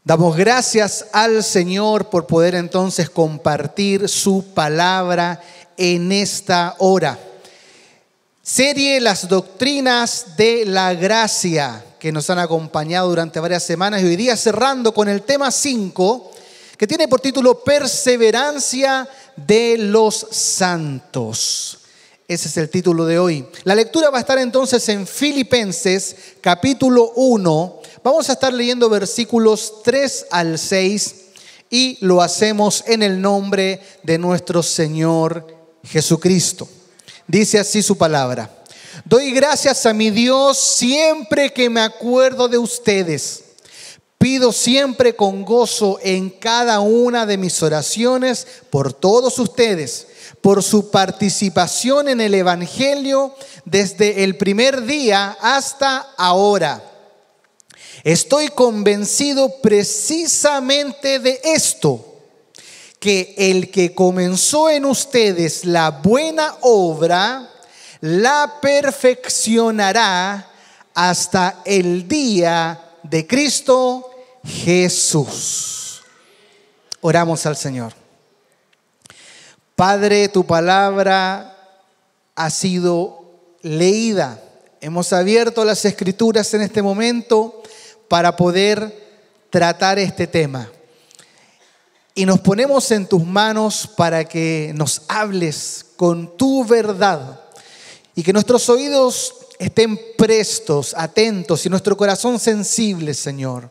Damos gracias al Señor por poder entonces compartir su palabra en esta hora. Serie Las Doctrinas de la Gracia, que nos han acompañado durante varias semanas, y hoy día cerrando con el tema 5, que tiene por título Perseverancia de los Santos. Ese es el título de hoy. La lectura va a estar entonces en Filipenses capítulo 1. Vamos a estar leyendo versículos 3 al 6 y lo hacemos en el nombre de nuestro Señor Jesucristo. Dice así su palabra: doy gracias a mi Dios siempre que me acuerdo de ustedes. Pido siempre con gozo en cada una de mis oraciones por todos ustedes, por su participación en el Evangelio desde el primer día hasta ahora. Estoy convencido precisamente de esto, que el que comenzó en ustedes la buena obra, la perfeccionará hasta el día de Cristo Jesús. Oramos al Señor. Padre, tu palabra ha sido leída. Hemos abierto las Escrituras en este momento para poder tratar este tema. Y nos ponemos en tus manos para que nos hables con tu verdad y que nuestros oídos estén prestos, atentos y nuestro corazón sensible, Señor.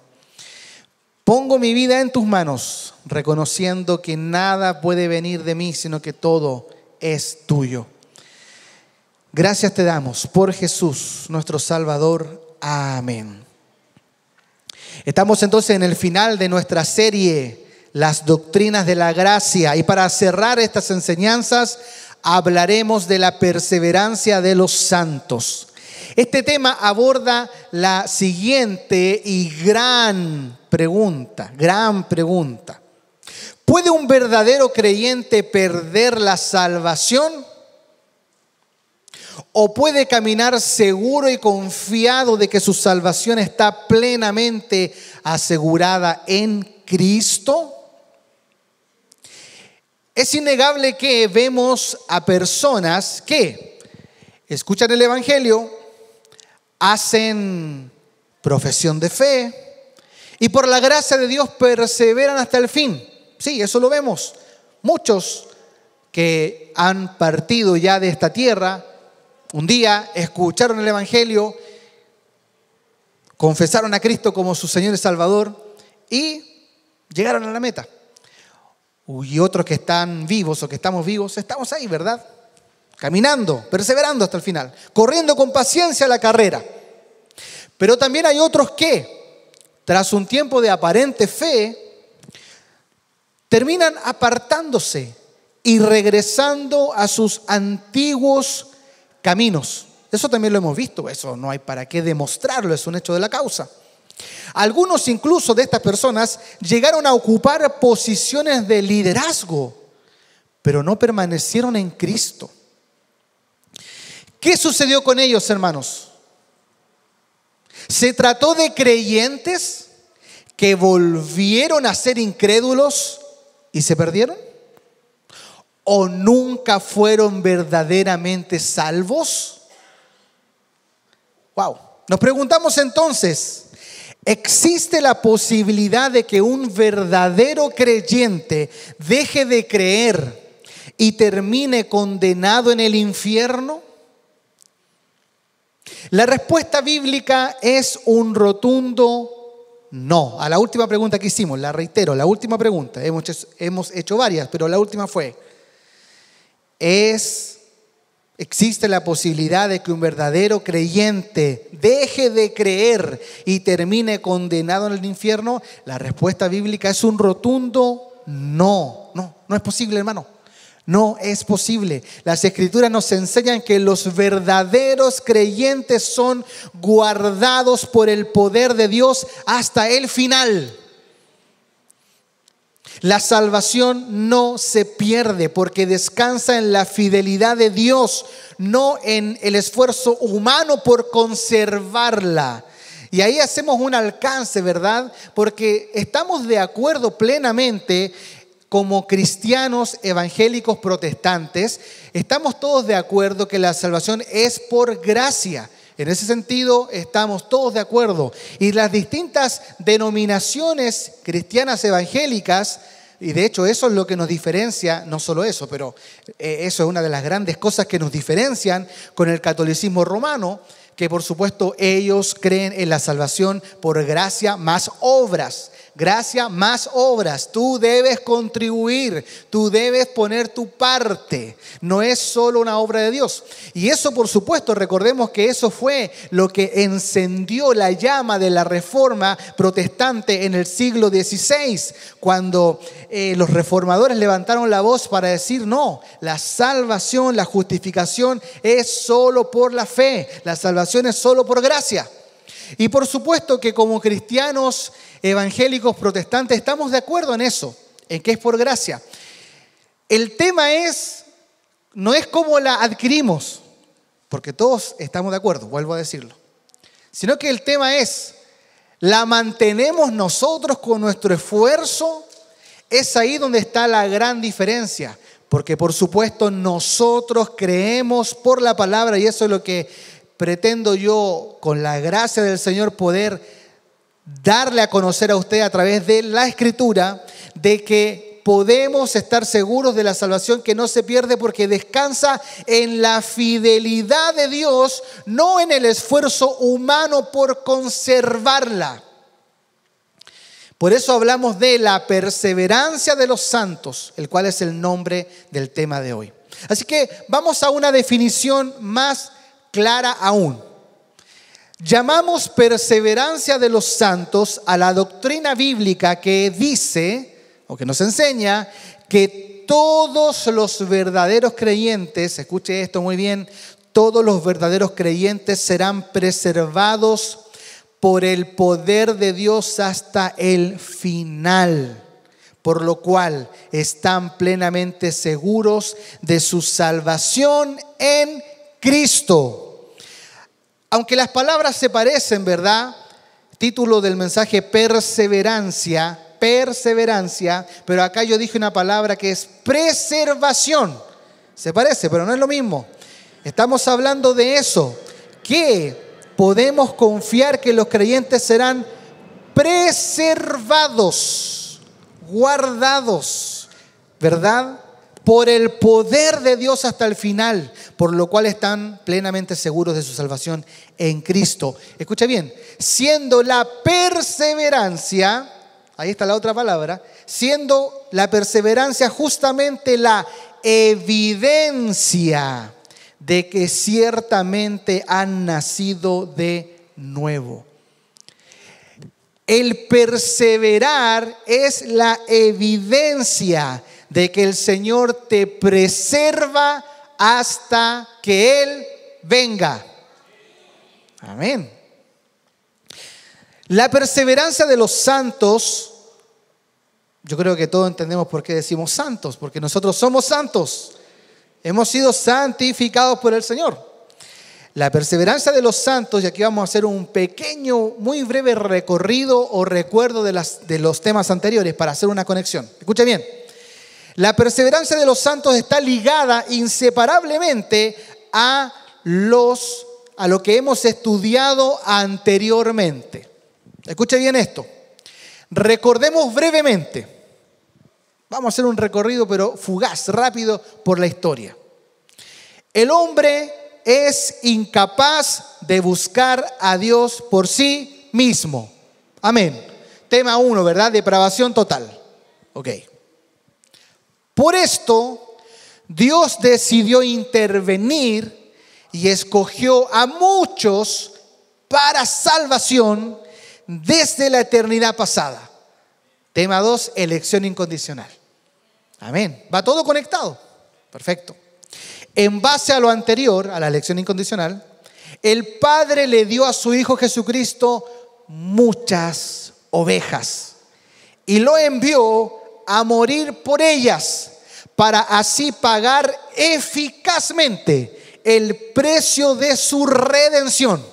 Pongo mi vida en tus manos, reconociendo que nada puede venir de mí, sino que todo es tuyo. Gracias te damos por Jesús, nuestro Salvador. Amén. Estamos entonces en el final de nuestra serie, Las Doctrinas de la Gracia. Y para cerrar estas enseñanzas, hablaremos de la perseverancia de los santos. Este tema aborda la siguiente y gran pregunta. ¿Puede un verdadero creyente perder la salvación? ¿O puede caminar seguro y confiado de que su salvación está plenamente asegurada en Cristo? Es innegable que vemos a personas que escuchan el Evangelio, hacen profesión de fe y por la gracia de Dios perseveran hasta el fin. Sí, eso lo vemos. Muchos que han partido ya de esta tierra, un día escucharon el Evangelio, confesaron a Cristo como su Señor y Salvador y llegaron a la meta. Y otros que están vivos o que estamos vivos, estamos ahí, ¿verdad? Caminando, perseverando hasta el final, corriendo con paciencia la carrera. Pero también hay otros que, tras un tiempo de aparente fe, terminan apartándose y regresando a sus antiguos caminos. Eso también lo hemos visto, eso no hay para qué demostrarlo, es un hecho de la causa. Algunos incluso de estas personas llegaron a ocupar posiciones de liderazgo, pero no permanecieron en Cristo. ¿Qué sucedió con ellos, hermanos? ¿Se trató de creyentes que volvieron a ser incrédulos y se perdieron? ¿O nunca fueron verdaderamente salvos? Wow. Nos preguntamos entonces, ¿existe la posibilidad de que un verdadero creyente deje de creer y termine condenado en el infierno? La respuesta bíblica es un rotundo no. A la última pregunta que hicimos, la reitero, la última pregunta, hemos hecho varias, pero la última fue: ¿existe la posibilidad de que un verdadero creyente deje de creer y termine condenado en el infierno? La respuesta bíblica es un rotundo no. No es posible, hermano. No es posible. Las Escrituras nos enseñan que los verdaderos creyentes son guardados por el poder de Dios hasta el final. La salvación no se pierde porque descansa en la fidelidad de Dios, no en el esfuerzo humano por conservarla. Y ahí hacemos un alcance, ¿verdad? Porque estamos de acuerdo plenamente como cristianos evangélicos protestantes, estamos todos de acuerdo que la salvación es por gracia. En ese sentido estamos todos de acuerdo. Y las distintas denominaciones cristianas evangélicas, y de hecho eso es lo que nos diferencia, no solo eso, pero eso es una de las grandes cosas que nos diferencian con el catolicismo romano, que por supuesto ellos creen en la salvación por gracia más obras. Gracia más obras. Tú debes contribuir, tú debes poner tu parte. No es solo una obra de Dios. Y eso, por supuesto, recordemos que eso fue lo que encendió la llama de la reforma protestante en el siglo XVI, cuando los reformadores levantaron la voz para decir: no, la salvación, la justificación es solo por la fe, la salvación es solo por gracia. Y por supuesto que como cristianos evangélicos protestantes estamos de acuerdo en eso, en que es por gracia. El tema no es cómo la adquirimos, porque todos estamos de acuerdo, vuelvo a decirlo, sino que el tema es, ¿la mantenemos nosotros con nuestro esfuerzo? Es ahí donde está la gran diferencia, porque por supuesto nosotros creemos por la palabra, y eso es lo que pretendo yo, con la gracia del Señor, poder darle a conocer a usted a través de la Escritura, de que podemos estar seguros de la salvación que no se pierde porque descansa en la fidelidad de Dios, no en el esfuerzo humano por conservarla. Por eso hablamos de la perseverancia de los santos, el cual es el nombre del tema de hoy. Así que vamos a una definición más clara aún. Llamamos perseverancia de los santos a la doctrina bíblica que dice, o que nos enseña, que todos los verdaderos creyentes, escuche esto muy bien, todos los verdaderos creyentes serán preservados por el poder de Dios hasta el final, por lo cual están plenamente seguros de su salvación en Cristo. Aunque las palabras se parecen, ¿verdad? Título del mensaje: perseverancia, pero acá yo dije una palabra que es preservación. Se parece, pero no es lo mismo. Estamos hablando de eso, que podemos confiar que los creyentes serán preservados, guardados, ¿verdad? Por el poder de Dios hasta el final, por lo cual están plenamente seguros de su salvación en Cristo. Escucha bien, siendo la perseverancia, ahí está la otra palabra, siendo la perseverancia justamente la evidencia de que ciertamente han nacido de nuevo. El perseverar es la evidencia de que el Señor te preserva hasta que Él venga. Amén. La perseverancia de los santos, yo creo que todos entendemos por qué decimos santos, porque nosotros somos santos. Hemos sido santificados por el Señor. La perseverancia de los santos, y aquí vamos a hacer un pequeño, muy breve recorrido o recuerdo de los temas anteriores para hacer una conexión. Escucha bien. La perseverancia de los santos está ligada inseparablemente a lo que hemos estudiado anteriormente. Escuche bien esto. Recordemos brevemente. Vamos a hacer un recorrido, pero fugaz, rápido, por la historia. El hombre es incapaz de buscar a Dios por sí mismo. Amén. Tema 1, ¿verdad? Depravación total. Ok. Por esto, Dios decidió intervenir y escogió a muchos para salvación desde la eternidad pasada. Tema 2, elección incondicional. Amén. ¿Va todo conectado? Perfecto. En base a lo anterior, a la elección incondicional, el Padre le dio a su Hijo Jesucristo muchas ovejas y lo envió a morir por ellas para así pagar eficazmente el precio de su redención.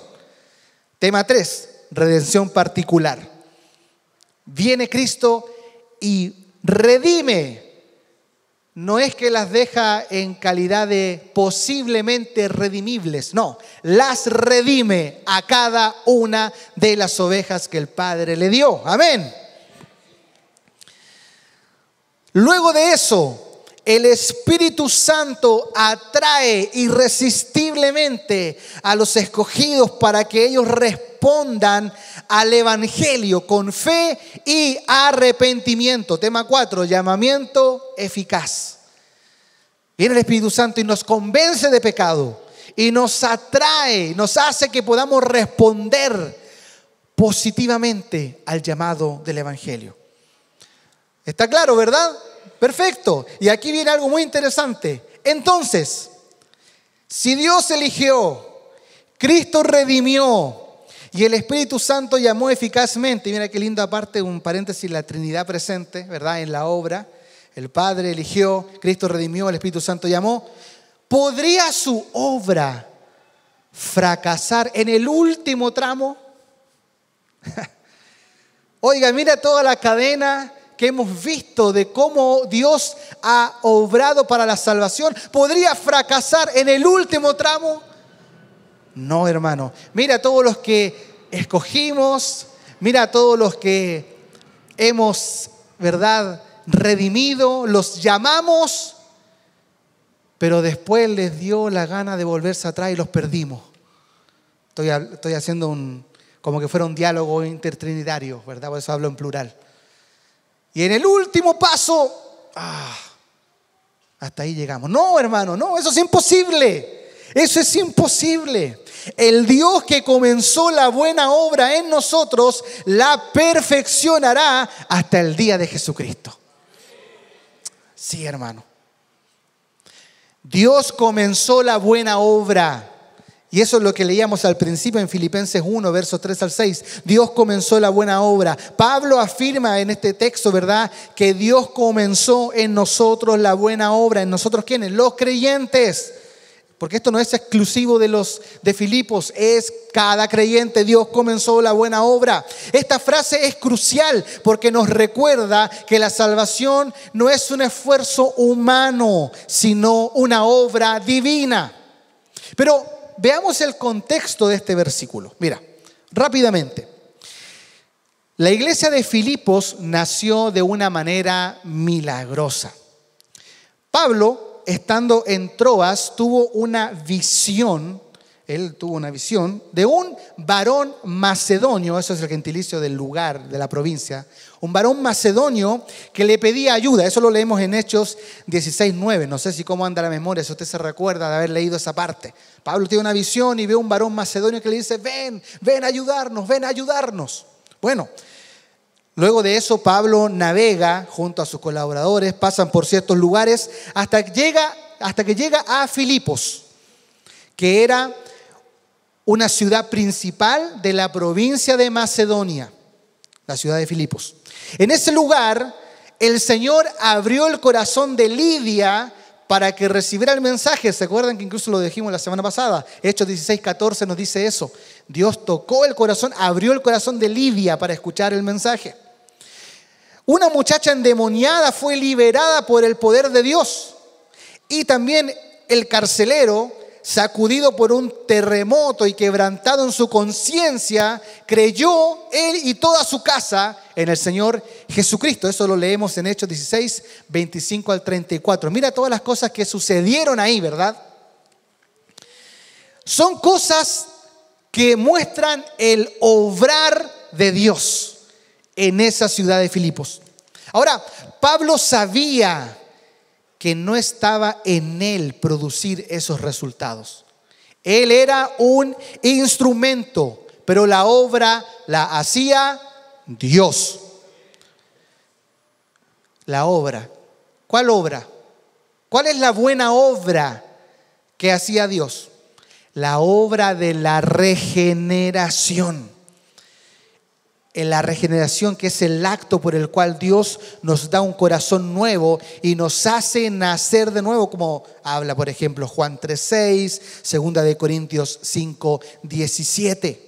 Tema 3, redención particular. Viene Cristo y redime. No es que las deja en calidad de posiblemente redimibles, no, las redime a cada una de las ovejas que el Padre le dio. Amén. Luego de eso, el Espíritu Santo atrae irresistiblemente a los escogidos para que ellos respondan al Evangelio con fe y arrepentimiento. Tema 4, llamamiento eficaz. Viene el Espíritu Santo y nos convence de pecado y nos atrae, nos hace que podamos responder positivamente al llamado del Evangelio. ¿Está claro, verdad? Perfecto. Y aquí viene algo muy interesante. Entonces, si Dios eligió, Cristo redimió y el Espíritu Santo llamó eficazmente, y mira qué linda parte, un paréntesis, la Trinidad presente, ¿verdad? En la obra, el Padre eligió, Cristo redimió, el Espíritu Santo llamó. ¿Podría su obra fracasar en el último tramo? Oiga, mira toda la cadena que hemos visto de cómo Dios ha obrado para la salvación. ¿Podría fracasar en el último tramo? No, hermano. Mira a todos los que escogimos, mira a todos los que hemos, ¿verdad?, redimido, los llamamos, pero después les dio la gana de volverse atrás y los perdimos. Estoy haciendo como que fuera un diálogo intertrinitario, ¿verdad? Por eso hablo en plural. Y en el último paso, hasta ahí llegamos. No, hermano, no, eso es imposible. Eso es imposible. El Dios que comenzó la buena obra en nosotros la perfeccionará hasta el día de Jesucristo. Sí, hermano. Dios comenzó la buena obra. Y eso es lo que leíamos al principio en Filipenses 1, versos 3 al 6. Dios comenzó la buena obra. Pablo afirma en este texto, ¿verdad?, que Dios comenzó en nosotros la buena obra. ¿En nosotros quiénes? Los creyentes. Porque esto no es exclusivo de Filipos, es cada creyente. Dios comenzó la buena obra. Esta frase es crucial porque nos recuerda que la salvación no es un esfuerzo humano, sino una obra divina. Pero veamos el contexto de este versículo. Mira, rápidamente. La iglesia de Filipos nació de una manera milagrosa. Pablo, estando en Troas, tuvo una visión. Él tuvo una visión de un varón macedonio, eso es el gentilicio del lugar, de la provincia, un varón macedonio que le pedía ayuda. Eso lo leemos en Hechos 16:9. No sé si cómo anda la memoria, si usted se recuerda de haber leído esa parte. Pablo tiene una visión y ve un varón macedonio que le dice: ven a ayudarnos, ven a ayudarnos. Bueno, luego de eso Pablo navega junto a sus colaboradores, pasan por ciertos lugares hasta que llega a Filipos, que era una ciudad principal de la provincia de Macedonia, la ciudad de Filipos. En ese lugar el Señor abrió el corazón de Lidia para que recibiera el mensaje. ¿Se acuerdan que incluso lo dijimos la semana pasada? Hechos 16:14 nos dice eso. Dios tocó el corazón, abrió el corazón de Lidia para escuchar el mensaje. Una muchacha endemoniada fue liberada por el poder de Dios. Y también el carcelero, sacudido por un terremoto y quebrantado en su conciencia, creyó él y toda su casa en el Señor Jesucristo. Eso lo leemos en Hechos 16, 25 al 34. Mira todas las cosas que sucedieron ahí, ¿verdad? Son cosas que muestran el obrar de Dios en esa ciudad de Filipos. Ahora, Pablo sabía que no estaba en él producir esos resultados. Él era un instrumento, pero la obra la hacía Dios. La obra. ¿Cuál obra? ¿Cuál es la buena obra que hacía Dios? La obra de la regeneración. En la regeneración, que es el acto por el cual Dios nos da un corazón nuevo y nos hace nacer de nuevo, como habla por ejemplo Juan 3:6, 2 de Corintios 5:17.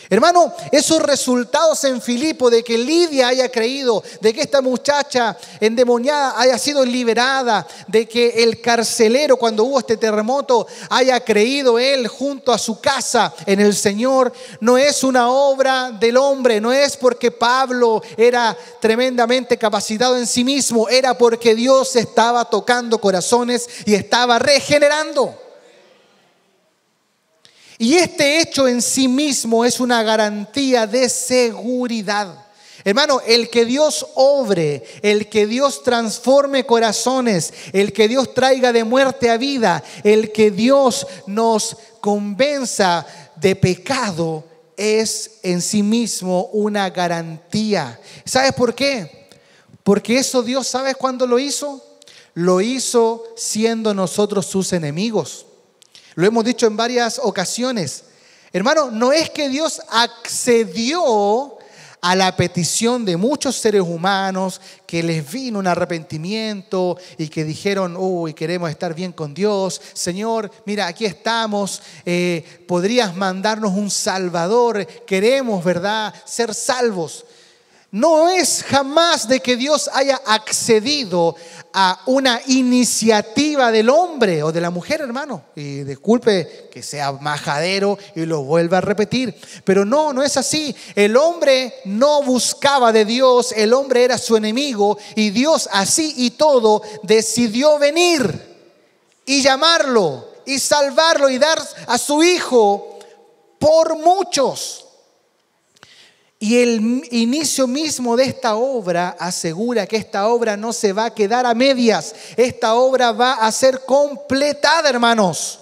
Hermano, esos resultados en Filipo de que Lidia haya creído, de que esta muchacha endemoniada haya sido liberada, de que el carcelero cuando hubo este terremoto haya creído él junto a su casa en el Señor, no es una obra del hombre, no es porque Pablo era tremendamente capacitado en sí mismo, era porque Dios estaba tocando corazones y estaba regenerando. Y este hecho en sí mismo es una garantía de seguridad. Hermano, el que Dios obre, el que Dios transforme corazones, el que Dios traiga de muerte a vida, el que Dios nos convenza de pecado, es en sí mismo una garantía. ¿Sabes por qué? Porque eso Dios, ¿sabes cuándo lo hizo? Lo hizo siendo nosotros sus enemigos. Lo hemos dicho en varias ocasiones. Hermano, no es que Dios accedió a la petición de muchos seres humanos que les vino un arrepentimiento y que dijeron, uy, queremos estar bien con Dios. Señor, mira, aquí estamos, podrías mandarnos un Salvador, queremos, ¿verdad?, ser salvos. No es jamás de que Dios haya accedido a una iniciativa del hombre o de la mujer, hermano. Y disculpe que sea majadero y lo vuelva a repetir, pero no es así. El hombre no buscaba de Dios, el hombre era su enemigo y Dios así y todo decidió venir y llamarlo y salvarlo y dar a su hijo por muchos. Y el inicio mismo de esta obra asegura que esta obra no se va a quedar a medias. Esta obra va a ser completada, hermanos.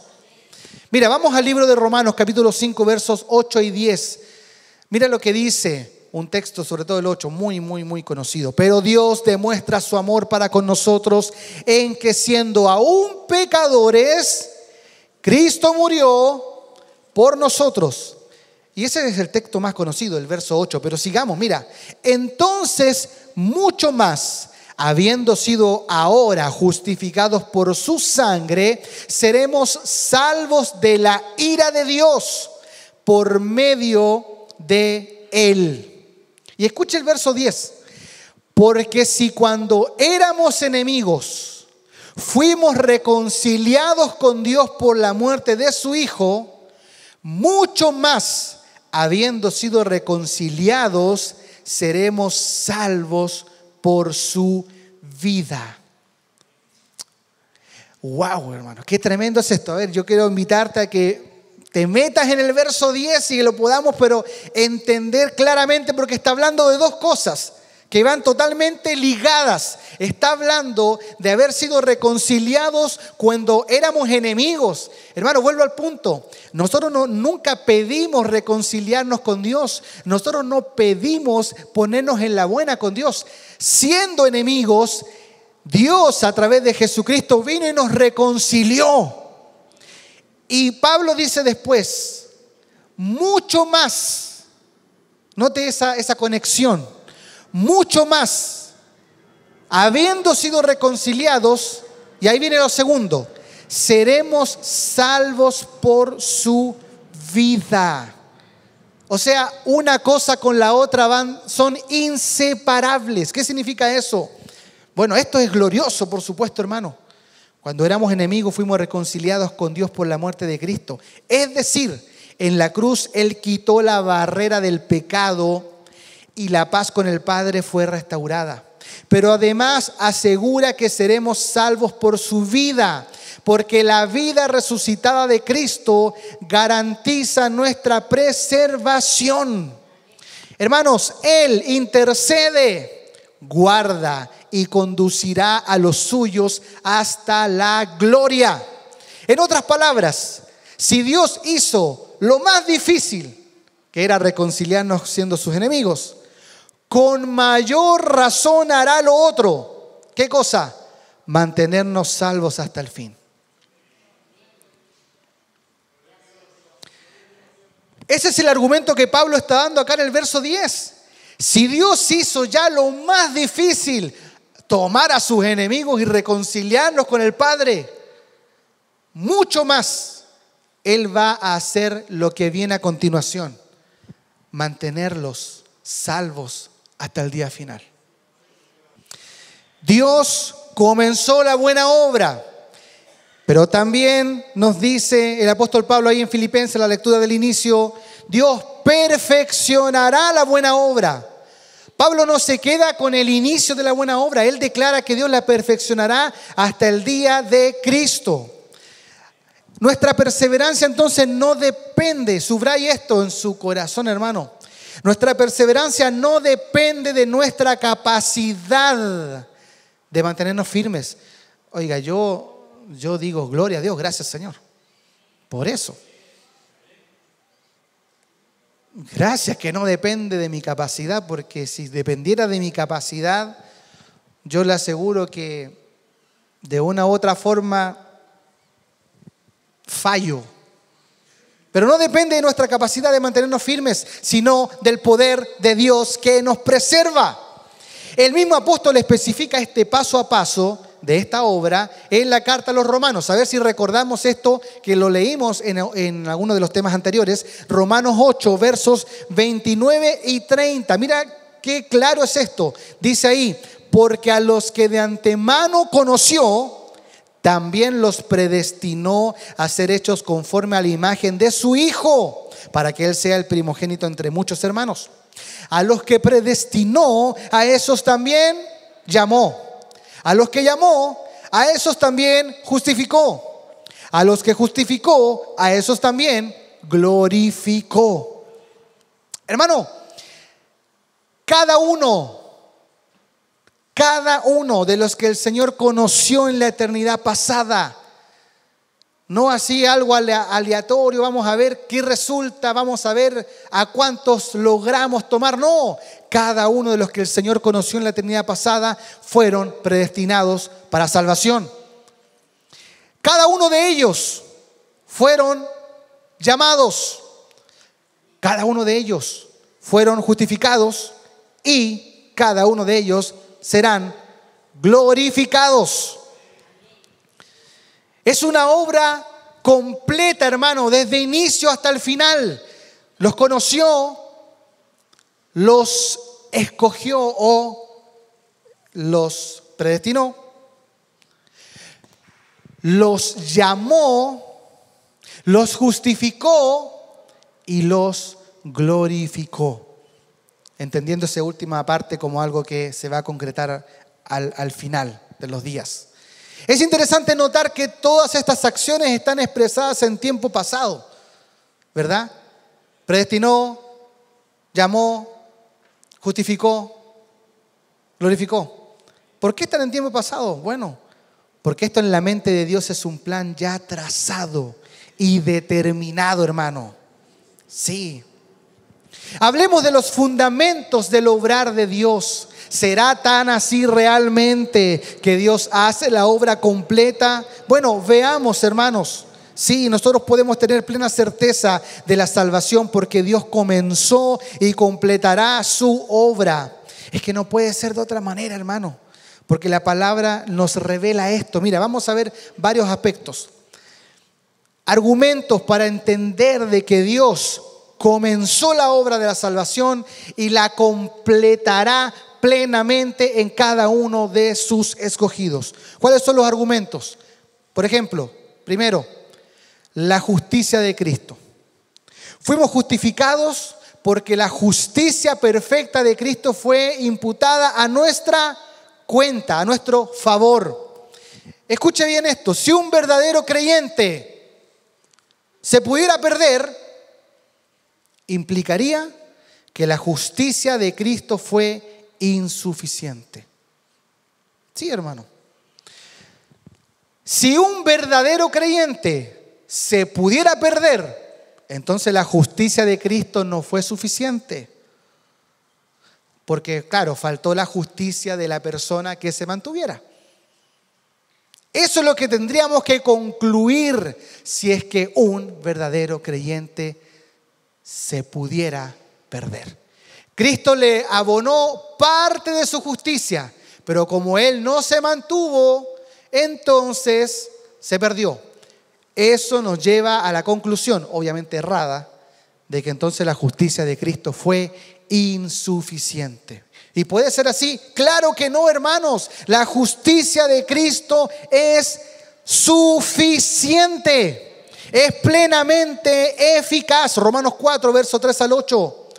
Mira, vamos al libro de Romanos, capítulo 5, versos 8 y 10. Mira lo que dice, un texto, sobre todo el 8, muy conocido. Pero Dios demuestra su amor para con nosotros en que siendo aún pecadores, Cristo murió por nosotros. Y ese es el texto más conocido, el verso 8. Pero sigamos, mira. Entonces, mucho más, habiendo sido ahora justificados por su sangre, seremos salvos de la ira de Dios por medio de él. Y escuche el verso 10. Porque si cuando éramos enemigos, fuimos reconciliados con Dios por la muerte de su Hijo, mucho más, habiendo sido reconciliados, seremos salvos por su vida. Wow, hermano, qué tremendo es esto. A ver, yo quiero invitarte a que te metas en el verso 10 y que lo podamos, pero entender claramente, porque está hablando de dos cosas que van totalmente ligadas. Está hablando de haber sido reconciliados cuando éramos enemigos. Hermano, vuelvo al punto. Nosotros nunca pedimos reconciliarnos con Dios. Nosotros no pedimos ponernos en la buena con Dios. Siendo enemigos, Dios a través de Jesucristo vino y nos reconcilió. Y Pablo dice después, mucho más. Note esa conexión. Mucho más, habiendo sido reconciliados, y ahí viene lo segundo, seremos salvos por su vida. O sea, una cosa con la otra son inseparables. ¿Qué significa eso? Bueno, esto es glorioso, por supuesto, hermano. Cuando éramos enemigos fuimos reconciliados con Dios por la muerte de Cristo. Es decir, en la cruz Él quitó la barrera del pecado y la paz con el Padre fue restaurada. Pero además asegura que seremos salvos por su vida, porque la vida resucitada de Cristo garantiza nuestra preservación. Hermanos, Él intercede, guarda y conducirá a los suyos hasta la gloria. En otras palabras, si Dios hizo lo más difícil, que era reconciliarnos siendo sus enemigos, con mayor razón hará lo otro. ¿Qué cosa? Mantenernos salvos hasta el fin. Ese es el argumento que Pablo está dando acá en el verso 10. Si Dios hizo ya lo más difícil, tomar a sus enemigos y reconciliarlos con el Padre, mucho más Él va a hacer lo que viene a continuación. mantenerlos salvos hasta el día final. Dios comenzó la buena obra, pero también nos dice el apóstol Pablo ahí en Filipenses, la lectura del inicio, Dios perfeccionará la buena obra. Pablo no se queda con el inicio de la buena obra, él declara que Dios la perfeccionará hasta el día de Cristo. Nuestra perseverancia entonces no depende, subraye esto en su corazón, hermano. Nuestra perseverancia no depende de nuestra capacidad de mantenernos firmes. Oiga, yo digo, gloria a Dios, gracias Señor, por eso. Gracias que no depende de mi capacidad, porque si dependiera de mi capacidad, yo le aseguro que de una u otra forma fallo. Pero no depende de nuestra capacidad de mantenernos firmes, sino del poder de Dios que nos preserva. El mismo apóstol especifica este paso a paso de esta obra en la carta a los Romanos. A ver si recordamos esto que lo leímos en alguno de los temas anteriores. Romanos 8, versos 29 y 30. Mira qué claro es esto. Dice ahí, porque a los que de antemano conoció, también los predestinó a ser hechos conforme a la imagen de su Hijo, para que Él sea el primogénito entre muchos hermanos. A los que predestinó, a esos también llamó. A los que llamó, a esos también justificó. A los que justificó, a esos también glorificó. Hermano, cada uno de los que el Señor conoció en la eternidad pasada, no así algo aleatorio, vamos a ver qué resulta, vamos a ver a cuántos logramos tomar. No, cada uno de los que el Señor conoció en la eternidad pasada fueron predestinados para salvación. Cada uno de ellos fueron llamados, cada uno de ellos fueron justificados y cada uno de ellos serán glorificados. Es una obra completa, hermano, desde inicio hasta el final. Los conoció, los escogió o los predestinó, los llamó, los justificó y los glorificó. Entendiendo esa última parte como algo que se va a concretar al final de los días. Es interesante notar que todas estas acciones están expresadas en tiempo pasado, ¿verdad? Predestinó, llamó, justificó, glorificó. ¿Por qué están en tiempo pasado? Bueno, porque esto en la mente de Dios es un plan ya trazado y determinado, hermano. Sí. Hablemos de los fundamentos del obrar de Dios. ¿Será tan así realmente que Dios hace la obra completa? Bueno, veamos, hermanos. Sí, nosotros podemos tener plena certeza de la salvación porque Dios comenzó y completará su obra. Es que no puede ser de otra manera, hermano, porque la palabra nos revela esto. Mira, vamos a ver varios aspectos. Argumentos para entender de que Dios comenzó la obra de la salvación y la completará plenamente en cada uno de sus escogidos. ¿Cuáles son los argumentos? Por ejemplo, primero, la justicia de Cristo. Fuimos justificados porque la justicia perfecta de Cristo fue imputada a nuestra cuenta, a nuestro favor. Escuche bien esto, si un verdadero creyente se pudiera perder, implicaría que la justicia de Cristo fue insuficiente. Sí, hermano. Si un verdadero creyente se pudiera perder, entonces la justicia de Cristo no fue suficiente. Porque, claro, faltó la justicia de la persona que se mantuviera. Eso es lo que tendríamos que concluir si es que un verdadero creyente se pudiera perder. Cristo le abonó parte de su justicia, pero como Él no se mantuvo, entonces se perdió. Eso nos lleva a la conclusión, obviamente errada, de que entonces la justicia de Cristo fue insuficiente. ¿Y puede ser así? Claro que no, hermanos. La justicia de Cristo es suficiente, es plenamente eficaz. Romanos 4, verso 3 al 8.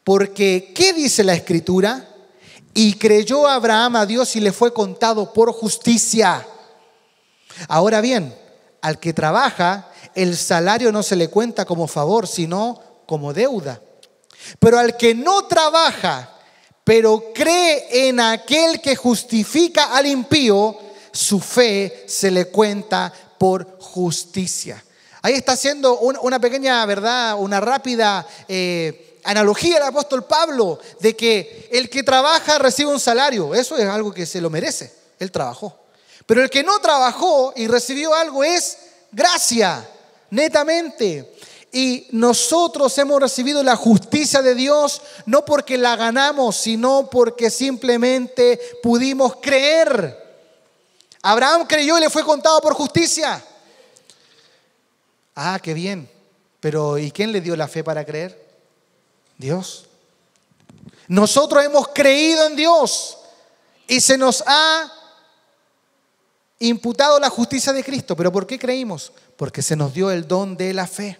Porque, ¿qué dice la Escritura? Y creyó Abraham a Dios y le fue contado por justicia. Ahora bien, al que trabaja, el salario no se le cuenta como favor, sino como deuda. Pero al que no trabaja, pero cree en aquel que justifica al impío, su fe se le cuenta por justicia. Ahí está haciendo una pequeña, ¿verdad? Una rápida analogía del apóstol Pablo de que el que trabaja recibe un salario. Eso es algo que se lo merece. Él trabajó. Pero el que no trabajó y recibió algo es gracia, netamente. Y nosotros hemos recibido la justicia de Dios no porque la ganamos, sino porque simplemente pudimos creer. Abraham creyó y le fue contado por justicia. Ah, qué bien. Pero ¿y quién le dio la fe para creer? Dios. Nosotros hemos creído en Dios y se nos ha imputado la justicia de Cristo. ¿Pero por qué creímos? Porque se nos dio el don de la fe.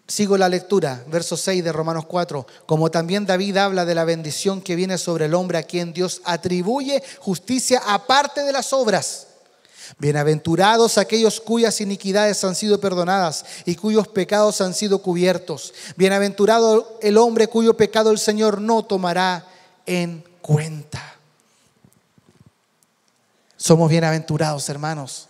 Sigo la lectura, verso 6 de Romanos 4. Como también David habla de la bendición que viene sobre el hombre a quien Dios atribuye justicia aparte de las obras. Bienaventurados aquellos cuyas iniquidades han sido perdonadas y cuyos pecados han sido cubiertos. Bienaventurado el hombre cuyo pecado el Señor no tomará en cuenta. Somos bienaventurados, hermanos.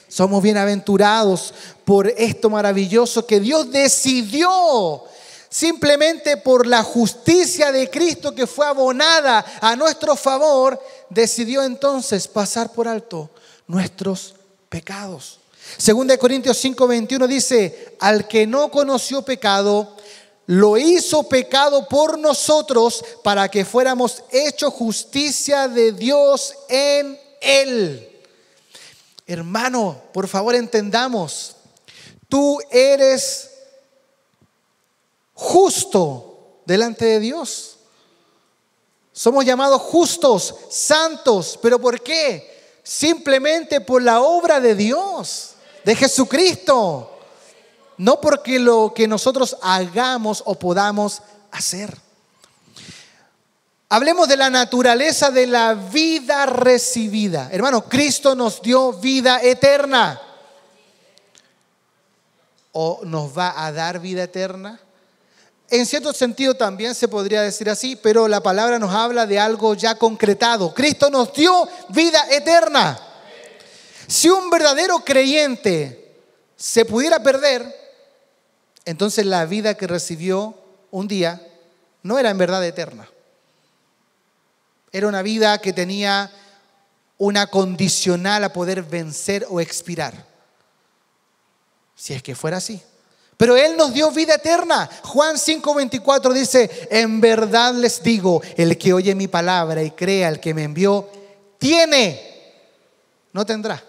Somos bienaventurados por esto maravilloso que Dios decidió. Simplemente por la justicia de Cristo que fue abonada a nuestro favor, decidió entonces pasar por alto nuestros pecados. Segunda de Corintios 5:21 dice: al que no conoció pecado, lo hizo pecado por nosotros para que fuéramos hechos justicia de Dios en él. Hermano, por favor entendamos, tú eres justo delante de Dios. Somos llamados justos, santos, ¿pero por qué? Simplemente por la obra de Dios, de Jesucristo, no porque lo que nosotros hagamos o podamos hacer. Hablemos de la naturaleza de la vida recibida. Hermano, Cristo nos dio vida eterna. ¿O nos va a dar vida eterna? En cierto sentido también se podría decir así, pero la palabra nos habla de algo ya concretado. Cristo nos dio vida eterna. Si un verdadero creyente se pudiera perder, entonces la vida que recibió un día no era en verdad eterna. Era una vida que tenía una condicional a poder vencer o expirar. Si es que fuera así. Pero Él nos dio vida eterna. Juan 5:24 dice: en verdad les digo, el que oye mi palabra y crea al que me envió, tiene, no tendrá,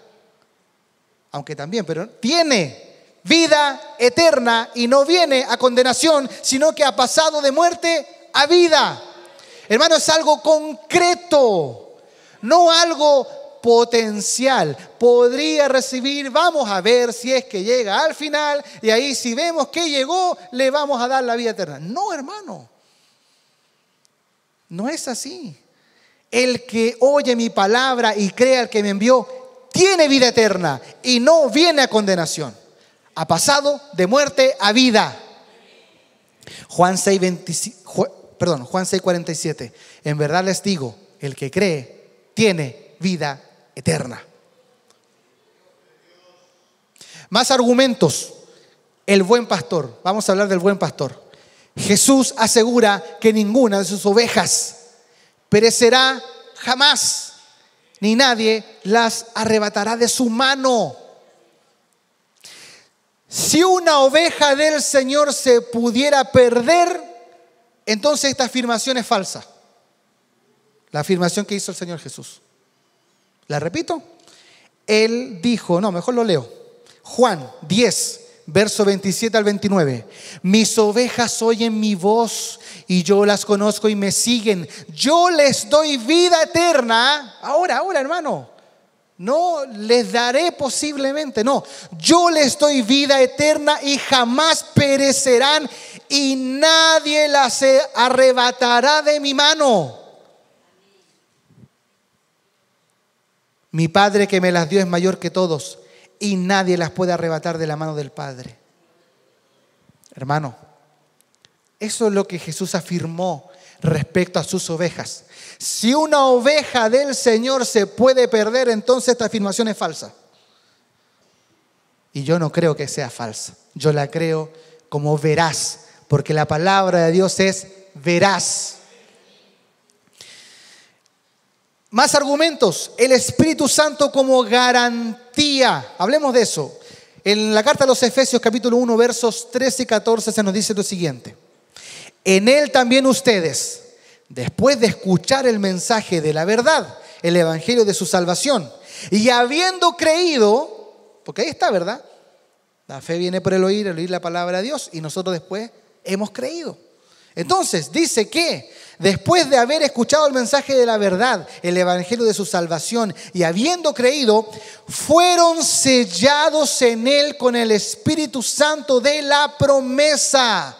aunque también, pero tiene vida eterna y no viene a condenación, sino que ha pasado de muerte a vida. Hermano, es algo concreto, no algo potencial. Podría recibir, vamos a ver si es que llega al final, y ahí si vemos que llegó, le vamos a dar la vida eterna. No, hermano, no es así. El que oye mi palabra y cree al que me envió, tiene vida eterna y no viene a condenación. Ha pasado de muerte a vida. Juan 6:47. En verdad les digo, el que cree tiene vida eterna. Más argumentos. El buen pastor. Vamos a hablar del buen pastor. Jesús asegura que ninguna de sus ovejas perecerá jamás, ni nadie las arrebatará de su mano. Si una oveja del Señor se pudiera perder, entonces esta afirmación es falsa. La afirmación que hizo el Señor Jesús. ¿La repito? Él dijo, no, mejor lo leo. Juan 10, verso 27 al 29. Mis ovejas oyen mi voz y yo las conozco y me siguen. Yo les doy vida eterna. Ahora, hermano. No les daré posiblemente, no. Yo les doy vida eterna y jamás perecerán y nadie las arrebatará de mi mano. Mi Padre que me las dio es mayor que todos y nadie las puede arrebatar de la mano del Padre. Hermano, eso es lo que Jesús afirmó respecto a sus ovejas. Si una oveja del Señor se puede perder, entonces esta afirmación es falsa. Y yo no creo que sea falsa. Yo la creo como veraz, porque la palabra de Dios es veraz. Más argumentos. El Espíritu Santo como garantía. Hablemos de eso. En la carta a los Efesios capítulo 1 versos 13 y 14 se nos dice lo siguiente. En Él también ustedes, después de escuchar el mensaje de la verdad, el evangelio de su salvación, y habiendo creído, porque ahí está, ¿verdad? La fe viene por el oír la palabra de Dios, y nosotros después hemos creído. Entonces dice que después de haber escuchado el mensaje de la verdad, el evangelio de su salvación, y habiendo creído, fueron sellados en Él con el Espíritu Santo de la promesa,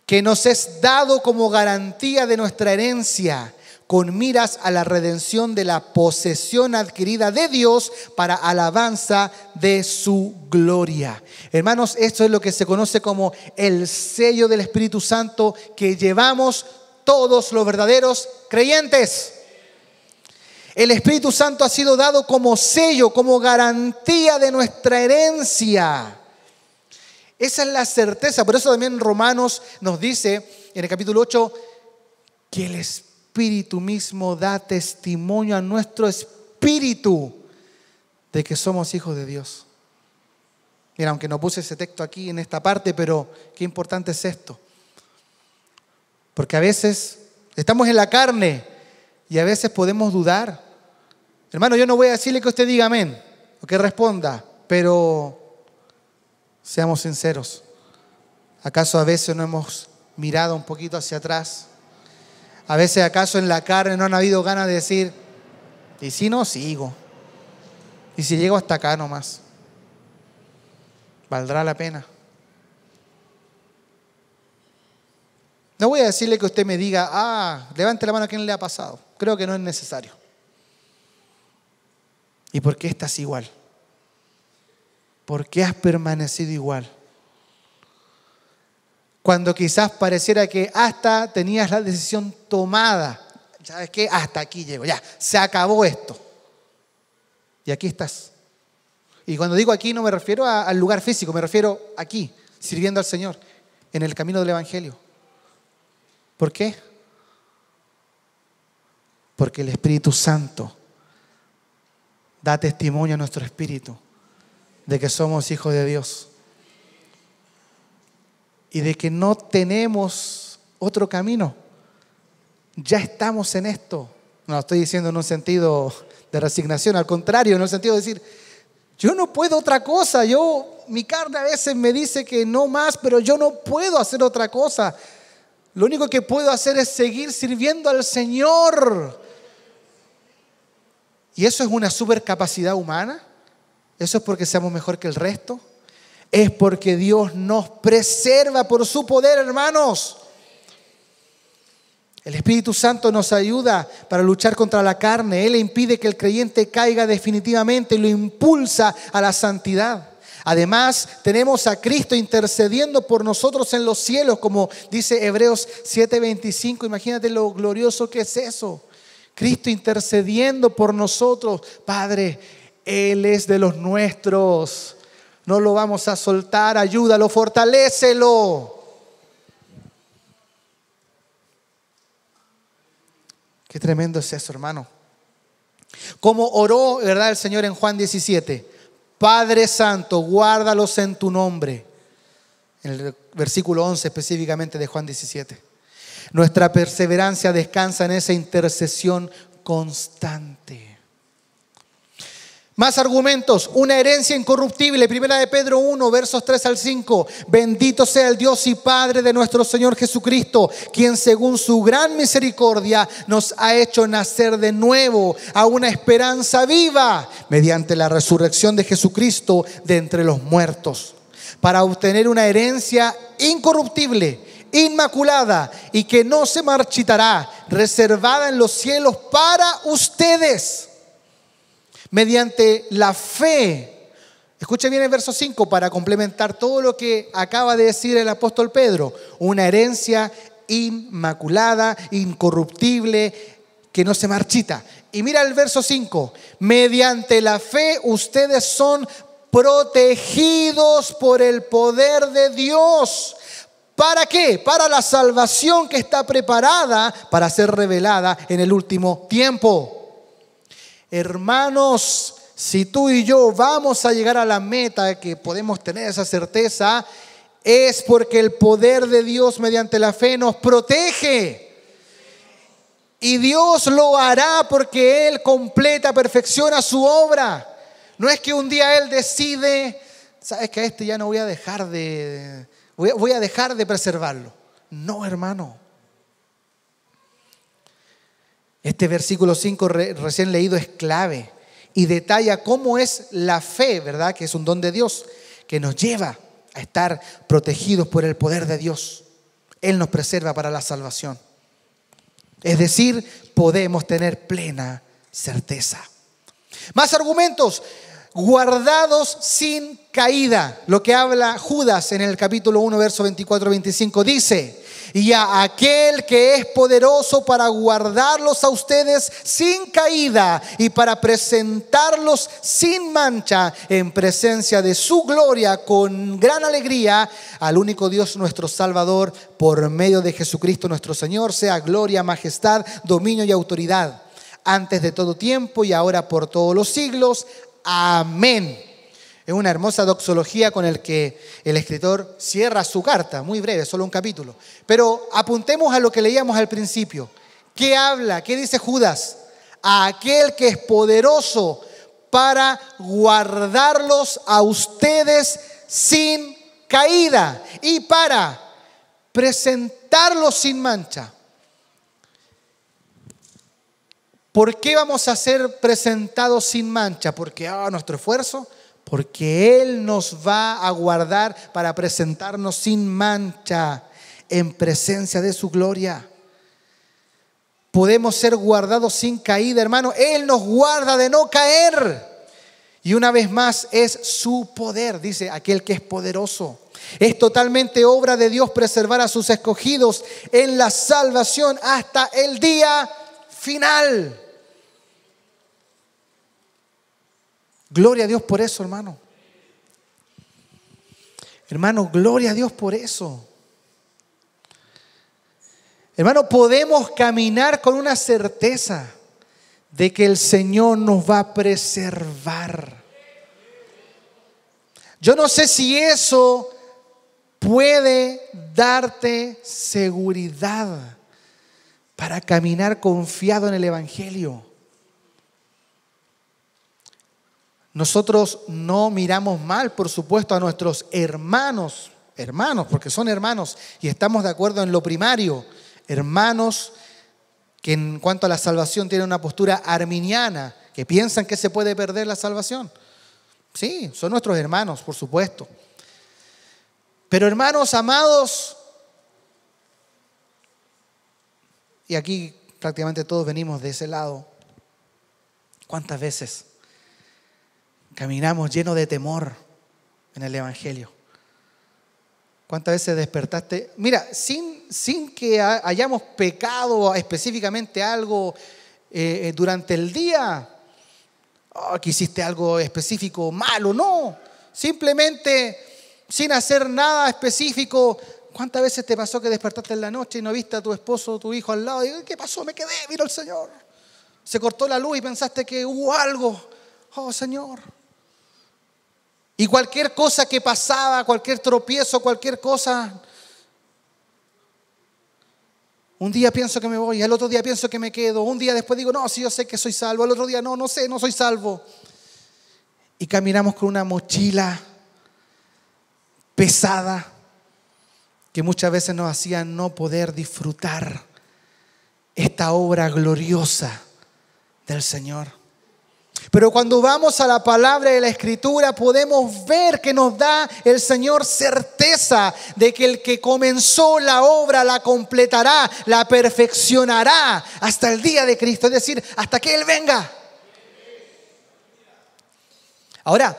que nos es dado como garantía de nuestra herencia, con miras a la redención de la posesión adquirida de Dios para alabanza de su gloria. Hermanos, esto es lo que se conoce como el sello del Espíritu Santo que llevamos todos los verdaderos creyentes. El Espíritu Santo ha sido dado como sello, como garantía de nuestra herencia. Esa es la certeza. Por eso también Romanos nos dice en el capítulo 8 que el Espíritu mismo da testimonio a nuestro espíritu de que somos hijos de Dios. Mira, aunque no puse ese texto aquí en esta parte, pero qué importante es esto. Porque a veces estamos en la carne y a veces podemos dudar. Hermano, yo no voy a decirle que usted diga amén o que responda, pero seamos sinceros. ¿Acaso a veces no hemos mirado un poquito hacia atrás? A veces acaso en la carne no han habido ganas de decir, ¿y si no sigo? ¿Y si llego hasta acá nomás? ¿Valdrá la pena? No voy a decirle que usted me diga, levante la mano a quien le ha pasado. Creo que no es necesario. ¿Y por qué estás igual? ¿Por qué has permanecido igual? Cuando quizás pareciera que hasta tenías la decisión tomada. ¿Sabes qué? Hasta aquí llego, ya, se acabó esto. Y aquí estás. Y cuando digo aquí no me refiero al lugar físico, me refiero aquí, sirviendo al Señor, en el camino del Evangelio. ¿Por qué? Porque el Espíritu Santo da testimonio a nuestro espíritu de que somos hijos de Dios y de que no tenemos otro camino. Ya estamos en esto. No lo estoy diciendo en un sentido de resignación, al contrario, en el sentido de decir, yo no puedo otra cosa. Mi carne a veces me dice que no más, pero yo no puedo hacer otra cosa. Lo único que puedo hacer es seguir sirviendo al Señor. ¿Y eso es una supercapacidad humana? ¿Eso es porque seamos mejor que el resto? Es porque Dios nos preserva por su poder, hermanos. El Espíritu Santo nos ayuda para luchar contra la carne. Él impide que el creyente caiga definitivamente y lo impulsa a la santidad. Además, tenemos a Cristo intercediendo por nosotros en los cielos, como dice Hebreos 7:25. Imagínate lo glorioso que es eso. Cristo intercediendo por nosotros. Padre, Él es de los nuestros. No lo vamos a soltar. Ayúdalo, fortalécelo. Qué tremendo es eso, hermano. Como oró, ¿verdad?, el Señor en Juan 17. Padre Santo, guárdalos en tu nombre. En el versículo 11 específicamente de Juan 17. Nuestra perseverancia descansa en esa intercesión constante. Más argumentos, una herencia incorruptible, primera de Pedro 1, versos 3 al 5. Bendito sea el Dios y Padre de nuestro Señor Jesucristo, quien según su gran misericordia nos ha hecho nacer de nuevo a una esperanza viva mediante la resurrección de Jesucristo de entre los muertos, para obtener una herencia incorruptible, inmaculada y que no se marchitará, reservada en los cielos para ustedes. Mediante la fe, escuche bien el verso 5 para complementar todo lo que acaba de decir el apóstol Pedro. Una herencia inmaculada, incorruptible, que no se marchita. Y mira el verso 5. Mediante la fe ustedes son protegidos por el poder de Dios. ¿Para qué? Para la salvación que está preparada para ser revelada en el último tiempo. Hermanos, si tú y yo vamos a llegar a la meta, que podemos tener esa certeza, es porque el poder de Dios mediante la fe nos protege. Y Dios lo hará porque Él completa, perfecciona su obra. No es que un día Él decide, sabes que a este ya no voy a dejar de preservarlo. No, hermano. Este versículo 5 recién leído es clave y detalla cómo es la fe, ¿verdad? Que es un don de Dios que nos lleva a estar protegidos por el poder de Dios. Él nos preserva para la salvación. Es decir, podemos tener plena certeza. Más argumentos. Guardados sin caída. Lo que habla Judas en el capítulo 1, verso 24-25 dice: y a aquel que es poderoso para guardarlos a ustedes sin caída y para presentarlos sin mancha en presencia de su gloria con gran alegría, al único Dios nuestro Salvador, por medio de Jesucristo nuestro Señor, sea gloria, majestad, dominio y autoridad, antes de todo tiempo y ahora por todos los siglos. Amén. Es una hermosa doxología con el que el escritor cierra su carta, muy breve, solo un capítulo. Pero apuntemos a lo que leíamos al principio. ¿Qué habla? ¿Qué dice Judas? A aquel que es poderoso para guardarlos a ustedes sin caída y para presentarlos sin mancha. ¿Por qué vamos a ser presentados sin mancha? Porque nuestro esfuerzo. Porque Él nos va a guardar para presentarnos sin mancha en presencia de su gloria. Podemos ser guardados sin caída, hermano. Él nos guarda de no caer. Y una vez más es su poder, dice aquel que es poderoso. Es totalmente obra de Dios preservar a sus escogidos en la salvación hasta el día final. Gloria a Dios por eso, hermano. Hermano, gloria a Dios por eso. Hermano, podemos caminar con una certeza de que el Señor nos va a preservar. Yo no sé si eso puede darte seguridad para caminar confiado en el Evangelio. Nosotros no miramos mal, por supuesto, a nuestros hermanos, porque son hermanos y estamos de acuerdo en lo primario, hermanos que en cuanto a la salvación tienen una postura arminiana, que piensan que se puede perder la salvación. Sí, son nuestros hermanos, por supuesto. Pero hermanos amados, y aquí prácticamente todos venimos de ese lado, ¿cuántas veces caminamos llenos de temor en el Evangelio? ¿Cuántas veces despertaste? Mira, sin que hayamos pecado específicamente algo durante el día, que hiciste algo específico malo, no. Simplemente sin hacer nada específico. ¿Cuántas veces te pasó que despertaste en la noche y no viste a tu esposo o tu hijo al lado? Y, ¿qué pasó? Me quedé, vino el Señor. Se cortó la luz y pensaste que hubo algo. Oh, Señor. Y cualquier cosa que pasaba, cualquier tropiezo, cualquier cosa, un día pienso que me voy, al otro día pienso que me quedo, un día después digo, no, sí, yo sé que soy salvo, al otro día no sé, no soy salvo. y caminamos con una mochila pesada que muchas veces nos hacía no poder disfrutar esta obra gloriosa del Señor. Pero cuando vamos a la palabra de la Escritura podemos ver que nos da el Señor certeza de que el que comenzó la obra la completará, la perfeccionará hasta el día de Cristo, es decir, hasta que Él venga. Ahora,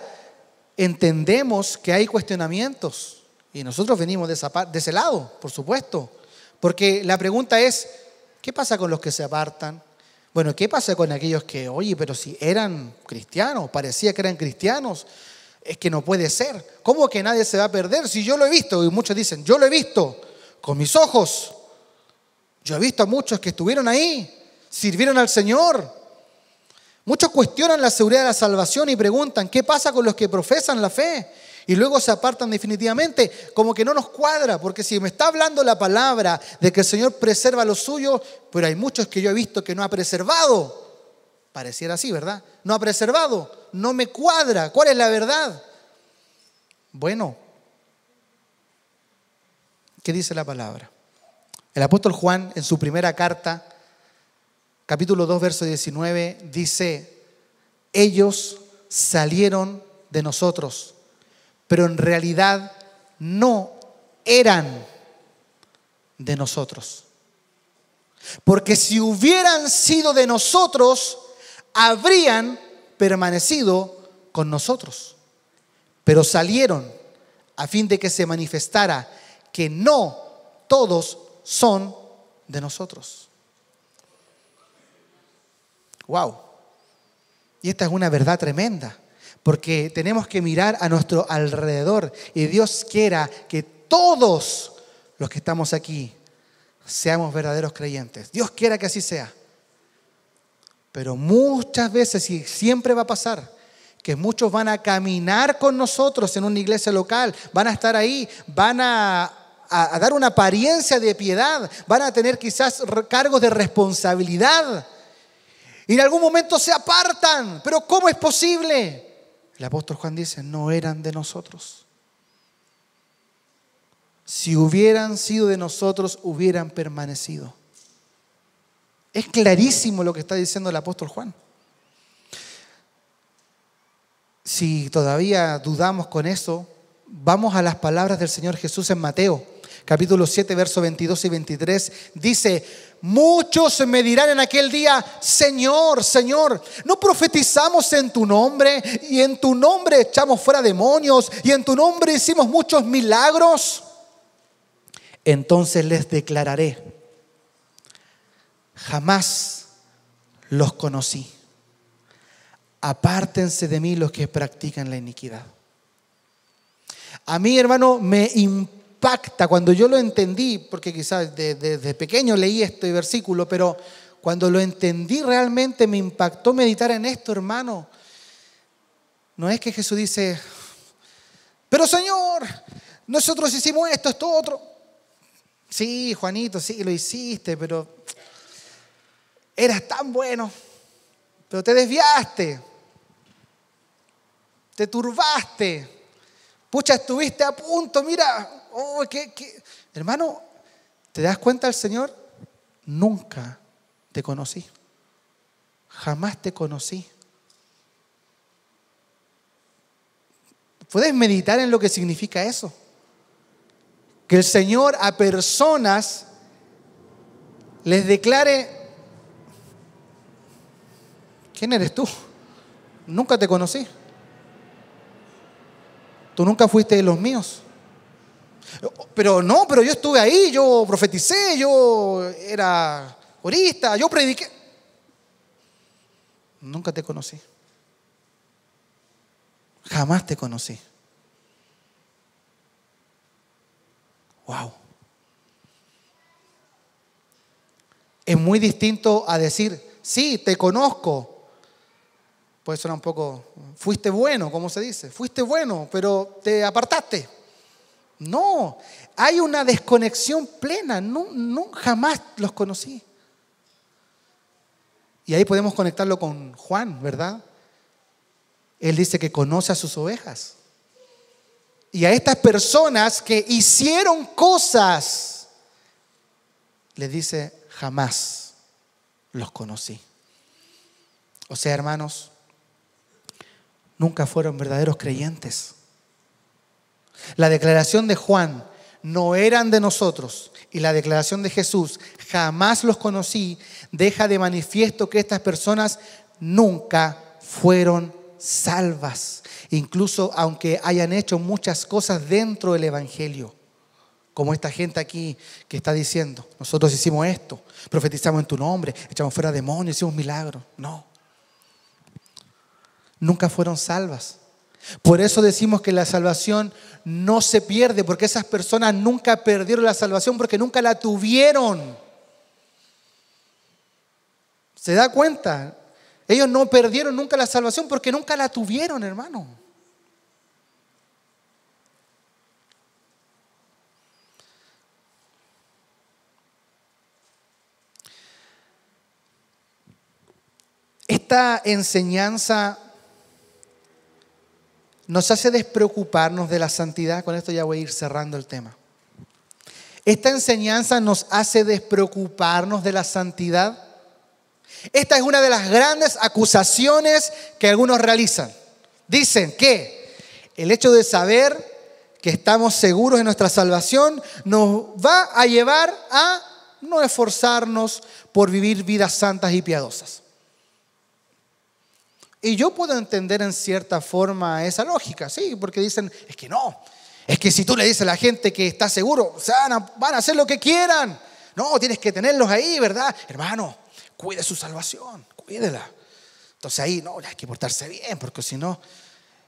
entendemos que hay cuestionamientos y nosotros venimos de ese lado, por supuesto, porque la pregunta es, ¿qué pasa con los que se apartan? Bueno, ¿qué pasa con aquellos que, oye, pero si eran cristianos, parecía que eran cristianos? Es que no puede ser. ¿Cómo que nadie se va a perder? Si yo lo he visto, y muchos dicen, yo lo he visto con mis ojos. Yo he visto a muchos que estuvieron ahí, sirvieron al Señor. Muchos cuestionan la seguridad de la salvación y preguntan, ¿qué pasa con los que profesan la fe? Y luego se apartan definitivamente, como que no nos cuadra, porque si me está hablando la palabra de que el Señor preserva lo suyo, pero hay muchos que yo he visto que no ha preservado. Pareciera así, ¿verdad? No ha preservado, no me cuadra. ¿Cuál es la verdad? Bueno, ¿qué dice la palabra? El apóstol Juan, en su primera carta, capítulo 2, verso 19, dice, ellos salieron de nosotros, pero en realidad no eran de nosotros. Porque si hubieran sido de nosotros, habrían permanecido con nosotros. Pero salieron a fin de que se manifestara que no todos son de nosotros. Wow. Y esta es una verdad tremenda. Porque tenemos que mirar a nuestro alrededor y Dios quiera que todos los que estamos aquí seamos verdaderos creyentes. Dios quiera que así sea. Pero muchas veces, y siempre va a pasar, que muchos van a caminar con nosotros en una iglesia local, van a estar ahí, van a dar una apariencia de piedad, van a tener quizás cargos de responsabilidad y en algún momento se apartan. ¿Pero cómo es posible? El apóstol Juan dice, no eran de nosotros. Si hubieran sido de nosotros, hubieran permanecido. Es clarísimo lo que está diciendo el apóstol Juan. Si todavía dudamos con eso, vamos a las palabras del Señor Jesús en Mateo, capítulo 7, versos 22 y 23. Dice, muchos me dirán en aquel día, Señor, Señor, ¿no profetizamos en tu nombre? Y en tu nombre echamos fuera demonios, y en tu nombre hicimos muchos milagros. Entonces les declararé, jamás los conocí. Apártense de mí los que practican la iniquidad. A mí, hermano, me impacta cuando yo lo entendí, porque quizás desde pequeño leí este versículo, pero cuando lo entendí realmente me impactó meditar en esto, hermano. No es que Jesús dice, pero Señor, nosotros hicimos esto otro. Sí, Juanito, sí, lo hiciste, pero eras tan bueno, pero te desviaste, te turbaste, pucha, estuviste a punto, mira, oh, hermano, ¿te das cuenta el Señor? Nunca te conocí, jamás te conocí. ¿Puedes meditar en lo que significa eso? Que el Señor a personas les declare, ¿quién eres tú? Nunca te conocí. Tú nunca fuiste de los míos. Pero yo estuve ahí, yo profeticé, yo era corista, yo prediqué. Nunca te conocí. Jamás te conocí. Wow. Es muy distinto a decir, sí, te conozco. Puede sonar un poco, fuiste bueno, como se dice. Fuiste bueno, pero te apartaste. No, hay una desconexión plena. No, jamás los conocí. Y ahí podemos conectarlo con Juan, ¿verdad? Él dice que conoce a sus ovejas. Y a estas personas que hicieron cosas, les dice, jamás los conocí. O sea, hermanos, nunca fueron verdaderos creyentes. La declaración de Juan, no eran de nosotros, y la declaración de Jesús, jamás los conocí, deja de manifiesto que estas personas nunca fueron salvas, incluso aunque hayan hecho muchas cosas dentro del evangelio, como esta gente aquí que está diciendo, nosotros hicimos esto, profetizamos en tu nombre, echamos fuera demonios, hicimos milagros. No, nunca fueron salvas. Por eso decimos que la salvación no se pierde, porque esas personas nunca perdieron la salvación, porque nunca la tuvieron. ¿Se da cuenta? Ellos no perdieron nunca la salvación porque nunca la tuvieron, hermano. Esta enseñanza nos hace despreocuparnos de la santidad. Con esto ya voy a ir cerrando el tema. Esta enseñanza nos hace despreocuparnos de la santidad. Esta es una de las grandes acusaciones que algunos realizan. Dicen que el hecho de saber que estamos seguros de nuestra salvación nos va a llevar a no esforzarnos por vivir vidas santas y piadosas. Y yo puedo entender en cierta forma esa lógica, sí, porque dicen, es que no, es que si tú le dices a la gente que está seguro, van a hacer lo que quieran. No, tienes que tenerlos ahí, ¿verdad? Hermano, cuide su salvación, cuídela. Entonces ahí, no, hay que portarse bien, porque si no,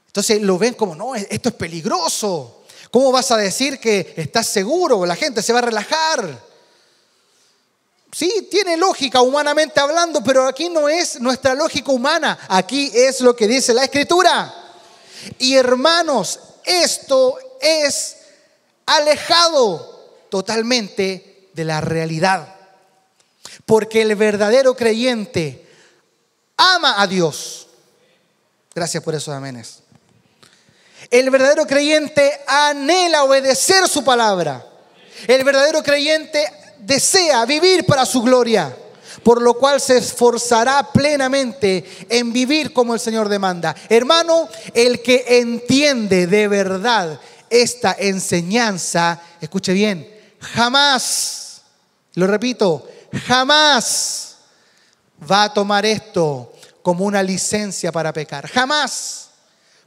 entonces lo ven como, no, esto es peligroso. ¿Cómo vas a decir que estás seguro? La gente se va a relajar. Sí, tiene lógica humanamente hablando, pero aquí no es nuestra lógica humana. Aquí es lo que dice la Escritura. Y hermanos, esto es alejado totalmente de la realidad. Porque el verdadero creyente ama a Dios. Gracias por esos amenes. El verdadero creyente anhela obedecer su palabra. El verdadero creyente desea vivir para su gloria, por lo cual se esforzará plenamente en vivir como el Señor demanda. Hermano, el que entiende de verdad esta enseñanza, escuche bien, jamás, lo repito, jamás va a tomar esto como una licencia para pecar. Jamás.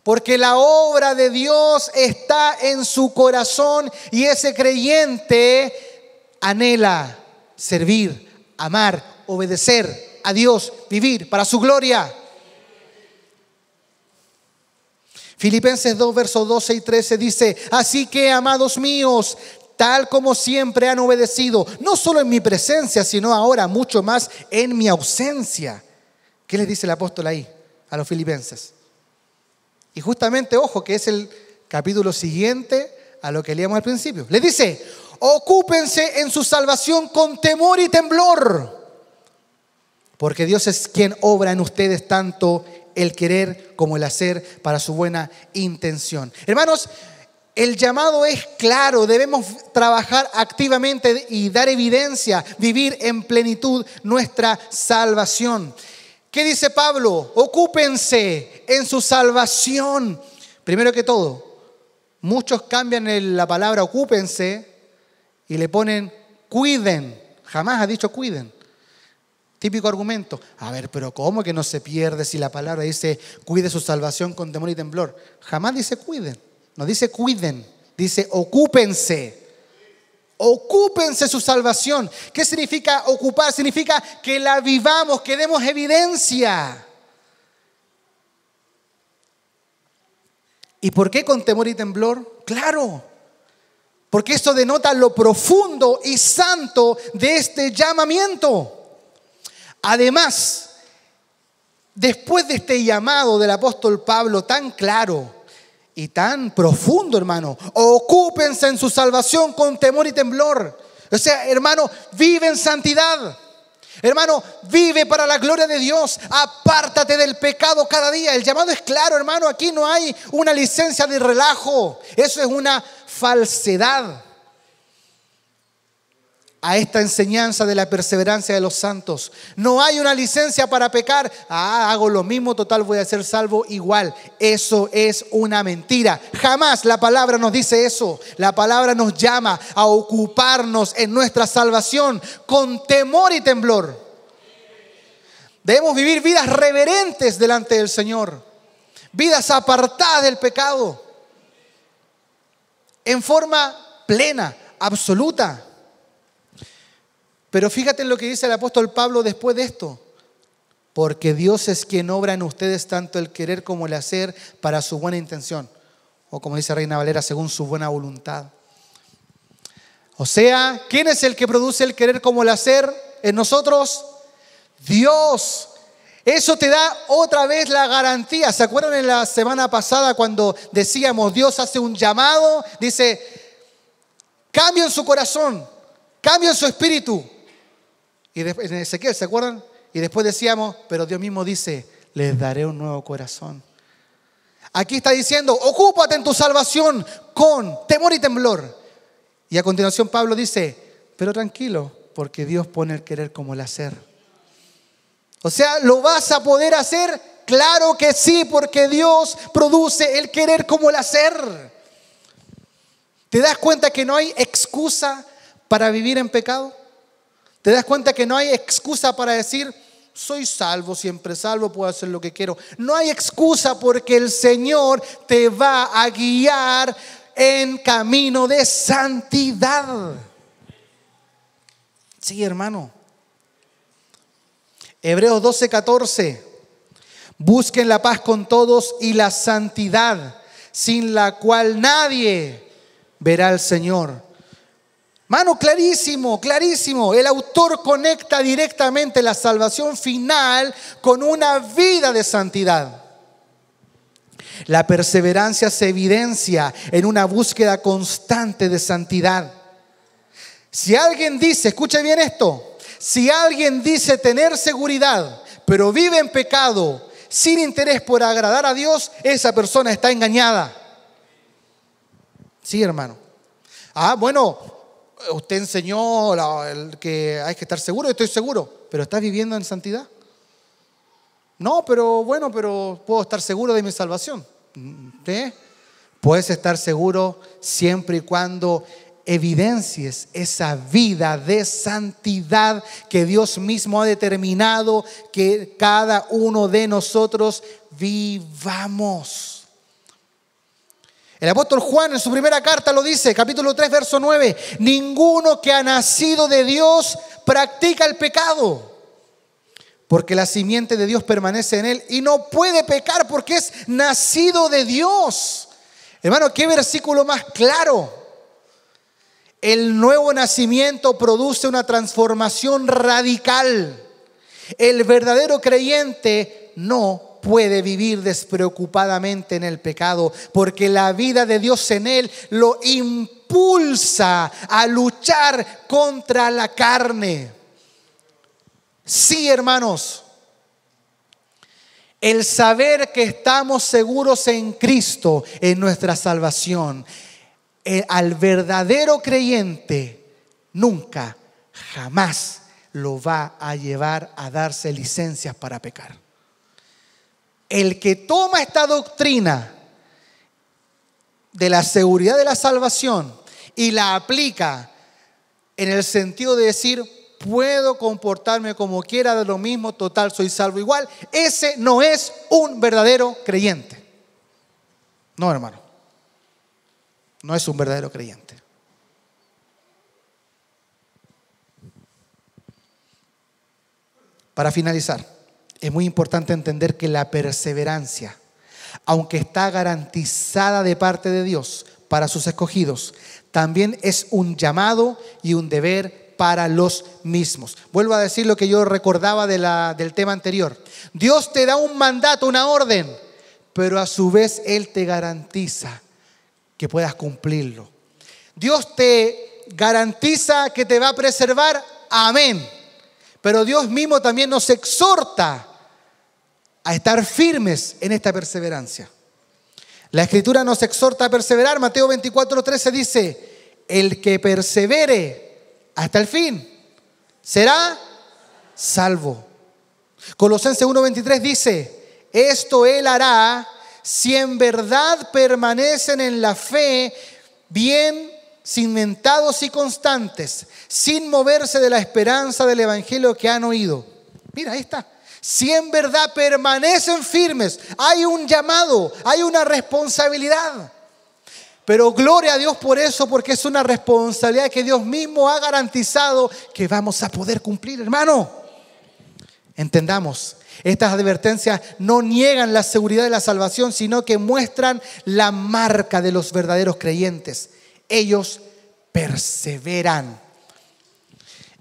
Porque la obra de Dios está en su corazón y ese creyente anhela servir, amar, obedecer a Dios, vivir para su gloria. Filipenses 2, versos 12 y 13 dice, así que, amados míos, tal como siempre han obedecido, no solo en mi presencia, sino ahora mucho más en mi ausencia. ¿Qué les dice el apóstol ahí a los filipenses? Y justamente, ojo, que es el capítulo siguiente a lo que leíamos al principio. Les dice, ocúpense en su salvación con temor y temblor, porque Dios es quien obra en ustedes tanto el querer como el hacer para su buena intención. Hermanos, el llamado es claro, debemos trabajar activamente y dar evidencia, vivir en plenitud nuestra salvación. ¿Qué dice Pablo? Ocúpense en su salvación. Primero que todo, muchos cambian la palabra ocúpense y le ponen cuiden. Jamás ha dicho cuiden. Típico argumento. A ver, pero ¿cómo que no se pierde si la palabra dice cuide su salvación con temor y temblor? Jamás dice cuiden. No dice cuiden. Dice ocúpense. Ocúpense su salvación. ¿Qué significa ocupar? Significa que la vivamos, que demos evidencia. ¿Y por qué con temor y temblor? Claro, porque esto denota lo profundo y santo de este llamamiento. Además, después de este llamado del apóstol Pablo tan claro y tan profundo, hermano, ocúpense en su salvación con temor y temblor. O sea, hermano, vive en santidad. Hermano, vive para la gloria de Dios. Apártate del pecado cada día. El llamado es claro, hermano. Aquí no hay una licencia de relajo. Eso es una falsedad a esta enseñanza de la perseverancia de los santos. No hay una licencia para pecar. Hago lo mismo, total voy a ser salvo igual. Eso es una mentira. Jamás la palabra nos dice eso. La palabra nos llama a ocuparnos en nuestra salvación con temor y temblor. Debemos vivir vidas reverentes delante del Señor. Vidas apartadas del pecado. En forma plena, absoluta. Pero fíjate en lo que dice el apóstol Pablo después de esto. Porque Dios es quien obra en ustedes tanto el querer como el hacer para su buena intención. O como dice Reina Valera, según su buena voluntad. O sea, ¿quién es el que produce el querer como el hacer en nosotros? Dios. Eso te da otra vez la garantía. ¿Se acuerdan en la semana pasada cuando decíamos Dios hace un llamado? Dice, cambien su corazón, cambien su espíritu. Y en Ezequiel, ¿se acuerdan? Y después decíamos, pero Dios mismo dice, les daré un nuevo corazón. Aquí está diciendo, ocúpate en tu salvación con temor y temblor. Y a continuación Pablo dice, pero tranquilo, porque Dios pone el querer como el hacer. O sea, ¿lo vas a poder hacer? Claro que sí, porque Dios produce el querer como el hacer. ¿Te das cuenta que no hay excusa para vivir en pecado? ¿Te das cuenta que no hay excusa para decir, soy salvo, siempre salvo, puedo hacer lo que quiero? No hay excusa porque el Señor te va a guiar en camino de santidad. Sí, hermano. Hebreos 12:14. Busquen la paz con todos y la santidad, sin la cual nadie verá al Señor. Mano, clarísimo, clarísimo. El autor conecta directamente la salvación final con una vida de santidad. La perseverancia se evidencia en una búsqueda constante de santidad. Si alguien dice, escuche bien esto, si alguien dice tener seguridad, pero vive en pecado, sin interés por agradar a Dios, esa persona está engañada. Sí, hermano. Bueno, usted enseñó que hay que estar seguro, estoy seguro, pero ¿estás viviendo en santidad? No, pero puedo estar seguro de mi salvación. ¿Sí? Puedes estar seguro siempre y cuando evidencies esa vida de santidad que Dios mismo ha determinado que cada uno de nosotros vivamos. El apóstol Juan en su primera carta lo dice, capítulo 3, verso 9. Ninguno que ha nacido de Dios practica el pecado, porque la simiente de Dios permanece en él y no puede pecar porque es nacido de Dios. Hermano, qué versículo más claro. El nuevo nacimiento produce una transformación radical. El verdadero creyente no puede vivir despreocupadamente en el pecado, porque la vida de Dios en él lo impulsa a luchar contra la carne. Sí, hermanos, el saber que estamos seguros en Cristo, en nuestra salvación, al verdadero creyente nunca, jamás lo va a llevar a darse licencias para pecar. El que toma esta doctrina de la seguridad de la salvación y la aplica en el sentido de decir, puedo comportarme como quiera, de lo mismo, total, soy salvo igual, ese no es un verdadero creyente. No, hermano, no es un verdadero creyente. Para finalizar, es muy importante entender que la perseverancia, aunque está garantizada de parte de Dios para sus escogidos, también es un llamado y un deber para los mismos. Vuelvo a decir lo que yo recordaba del tema anterior. Dios te da un mandato, una orden, pero a su vez Él te garantiza que puedas cumplirlo. Dios te garantiza que te va a preservar, amén. Pero Dios mismo también nos exhorta a estar firmes en esta perseverancia. La Escritura nos exhorta a perseverar. Mateo 24:13 dice: el que persevere hasta el fin será salvo. Colosenses 1:23 dice: esto Él hará si en verdad permanecen en la fe, bien cimentados y constantes, sin moverse de la esperanza del evangelio que han oído. Mira, ahí está. Si en verdad permanecen firmes, hay un llamado, hay una responsabilidad. Pero gloria a Dios por eso, porque es una responsabilidad que Dios mismo ha garantizado que vamos a poder cumplir, hermano. Entendamos, estas advertencias no niegan la seguridad de la salvación, sino que muestran la marca de los verdaderos creyentes. Ellos perseveran.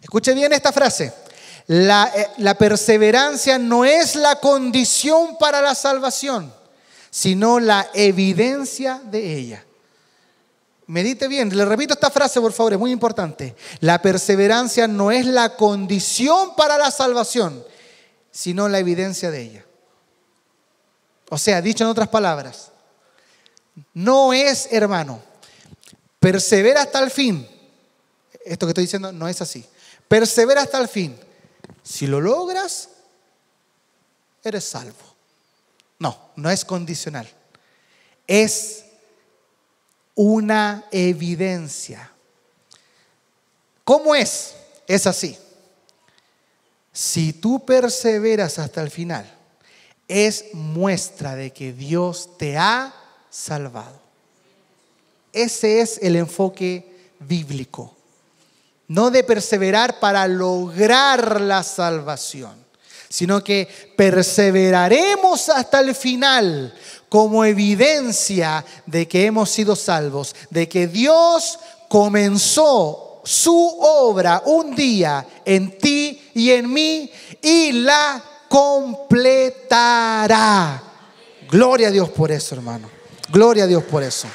Escuche bien esta frase. La perseverancia no es la condición para la salvación, sino la evidencia de ella. Medite bien, le repito esta frase por favor, es muy importante. La perseverancia no es la condición para la salvación, sino la evidencia de ella. O sea, dicho en otras palabras, no es, hermano, persevera hasta el fin. Esto que estoy diciendo no es así. Persevera hasta el fin. Si lo logras, eres salvo. No, no es condicional. Es una evidencia. ¿Cómo es? Es así. Si tú perseveras hasta el final, es muestra de que Dios te ha salvado. Ese es el enfoque bíblico. No de perseverar para lograr la salvación, sino que perseveraremos hasta el final como evidencia de que hemos sido salvos, de que Dios comenzó su obra un día en ti y en mí y la completará. Gloria a Dios por eso, hermano. Gloria a Dios por eso.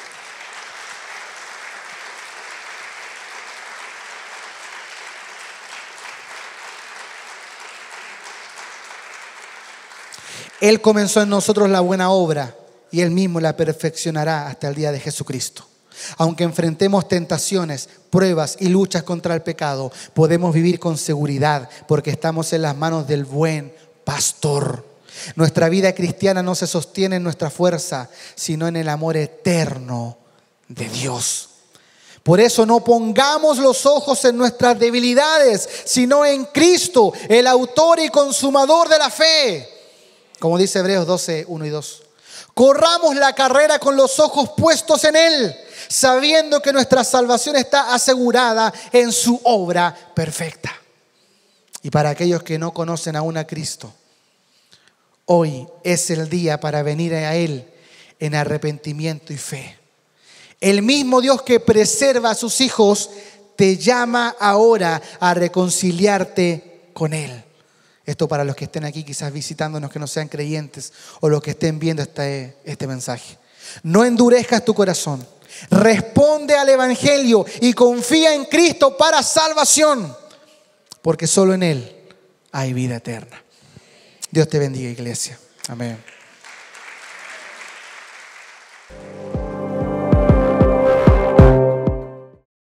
Él comenzó en nosotros la buena obra y Él mismo la perfeccionará hasta el día de Jesucristo. Aunque enfrentemos tentaciones, pruebas y luchas contra el pecado, podemos vivir con seguridad porque estamos en las manos del buen pastor. Nuestra vida cristiana no se sostiene en nuestra fuerza, sino en el amor eterno de Dios. Por eso no pongamos los ojos en nuestras debilidades, sino en Cristo, el autor y consumador de la fe. Como dice Hebreos 12, 1 y 2. Corramos la carrera con los ojos puestos en Él, sabiendo que nuestra salvación está asegurada en su obra perfecta. Y para aquellos que no conocen aún a Cristo, hoy es el día para venir a Él en arrepentimiento y fe. El mismo Dios que preserva a sus hijos te llama ahora a reconciliarte con Él. Esto para los que estén aquí quizás visitándonos que no sean creyentes o los que estén viendo este mensaje. No endurezcas tu corazón. Responde al Evangelio y confía en Cristo para salvación, porque solo en Él hay vida eterna. Dios te bendiga, iglesia. Amén.